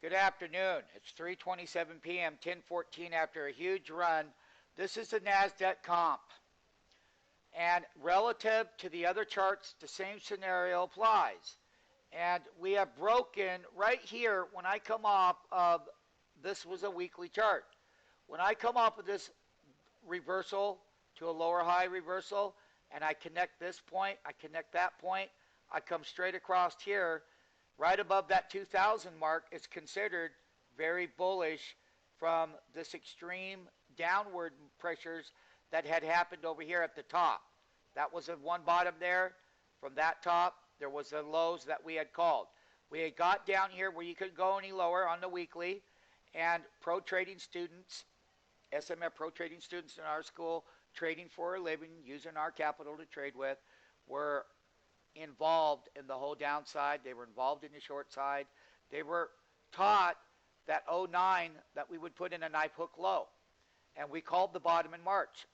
Good afternoon. It's 3:27 p.m., 10:14 after a huge run. This is the NASDAQ comp. And relative to the other charts, the same scenario applies. And we have broken right here when I come off of, this was a weekly chart. When I come off of this reversal to a lower high reversal, and I connect this point, I connect that point, I come straight across here, right above that 2,000 mark is considered very bullish from this extreme downward pressures that had happened over here at the top. That was a one bottom there. From that top, there was the lows that we had called. We had got down here where you couldn't go any lower on the weekly, and pro trading students, SMF pro trading students in our school, trading for a living, using our capital to trade with, were involved in the whole downside. They were involved in the short side. They were taught that 09 that we would put in a knife hook low, and we called the bottom in March.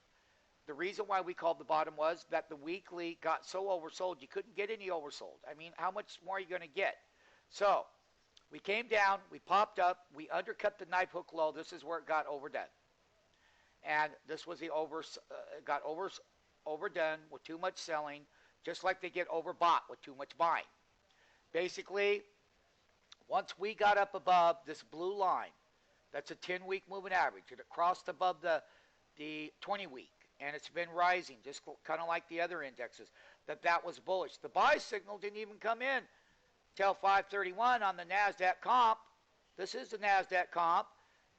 The reason why we called the bottom was that the weekly got so oversold you couldn't get any oversold. I mean, how much more are you going to get? So we came down, we popped up, we undercut the knife hook low. This is where it got overdone, and this was the overdone with too much selling, just like they get overbought with too much buying. Basically, once we got up above this blue line, that's a 10-week moving average, and it crossed above the 20-week, and it's been rising, just kind of like the other indexes, that was bullish. The buy signal didn't even come in till 5:31 on the NASDAQ comp. This is the NASDAQ comp,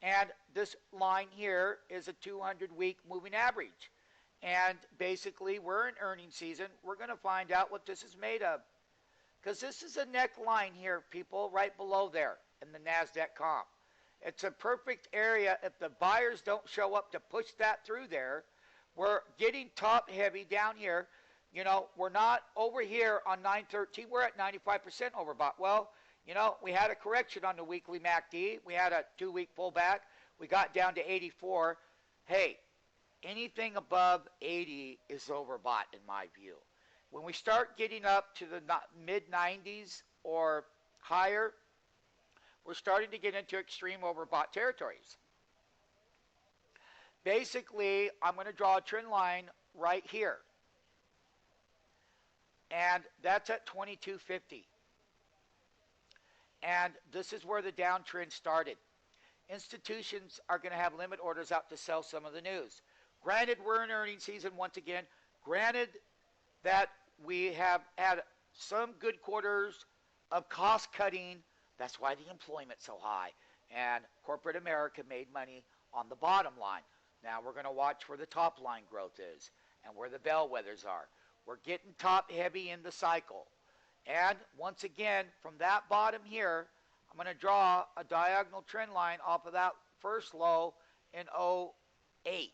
and this line here is a 200-week moving average. And basically, we're in earnings season. We're going to find out what this is made of. Because this is a neckline here, people, right below there in the NASDAQ comp. It's a perfect area if the buyers don't show up to push that through there. We're getting top heavy down here. You know, we're not over here on 913. We're at 95% overbought. Well, you know, we had a correction on the weekly MACD. We had a 2-week pullback. We got down to 84. Hey, anything above 80 is overbought in my view. When we start getting up to the mid-90s or higher, we're starting to get into extreme overbought territories. Basically, I'm going to draw a trend line right here. And that's at 2250. And this is where the downtrend started. Institutions are going to have limit orders out to sell some of the news. Granted, we're in earnings season once again. Granted that we have had some good quarters of cost cutting. That's why the employment's so high. And corporate America made money on the bottom line. Now we're going to watch where the top line growth is and where the bellwethers are. We're getting top heavy in the cycle. And once again, from that bottom here, I'm going to draw a diagonal trend line off of that first low in 08.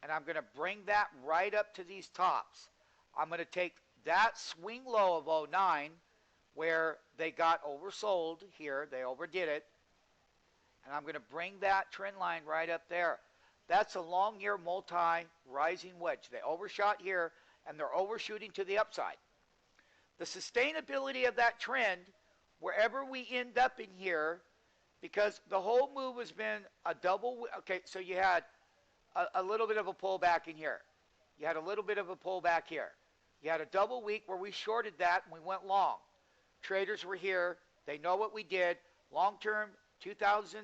And I'm going to bring that right up to these tops. I'm going to take that swing low of 09, where they got oversold here, they overdid it, and I'm going to bring that trend line right up there. That's a long-year multi-rising wedge. They overshot here, and they're overshooting to the upside. The sustainability of that trend, wherever we end up in here, because the whole move has been a double, okay, so you had a little bit of a pullback in here. You had a little bit of a pullback here. You had a double week where we shorted that and we went long. Traders were here. They know what we did. Long-term 2000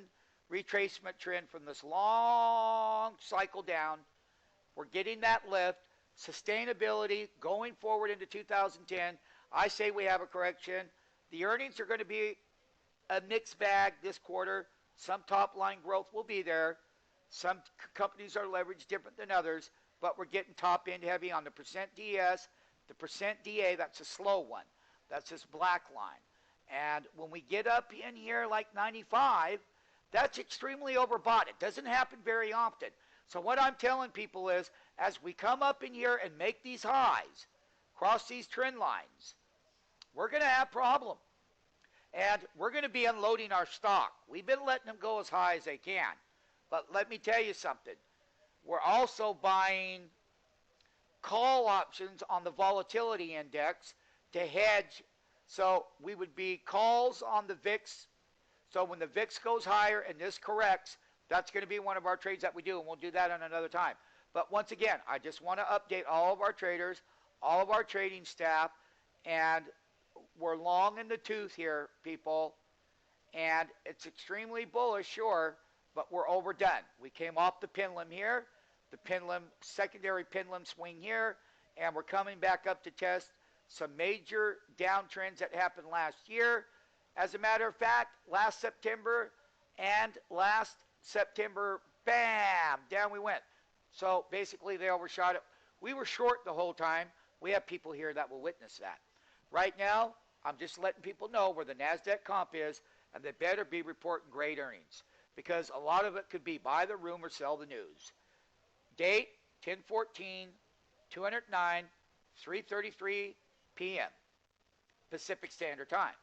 retracement trend from this long cycle down. We're getting that lift. Sustainability going forward into 2010. I say we have a correction. The earnings are going to be a mixed bag this quarter. Some top-line growth will be there. Some companies are leveraged different than others, but we're getting top-end heavy on the percent DS. The percent DA, that's a slow one. That's this black line. And when we get up in here like 95, that's extremely overbought. It doesn't happen very often. So what I'm telling people is, as we come up in here and make these highs, cross these trend lines, we're going to have problem. And we're going to be unloading our stock. We've been letting them go as high as they can. But let me tell you something. We're also buying call options on the volatility index to hedge. So we would be calls on the VIX So when the VIX goes higher and this corrects, that's going to be one of our trades that we do, and we'll do that on another time. But once again, I just want to update all of our traders, all of our trading staff, and we're long in the tooth here, people, and it's extremely bullish, sure, but we're overdone. We came off the pendulum here, the pendulum, secondary pendulum swing here, and we're coming back up to test some major downtrends that happened last year. As a matter of fact, last September and last September, bam, down we went. So basically they overshot it. We were short the whole time. We have people here that will witness that. Right now, I'm just letting people know where the NASDAQ comp is, and they better be reporting great earnings, because a lot of it could be buy the rumor, sell the news. Date, 10/14, 209, 3:33 p.m. Pacific Standard Time.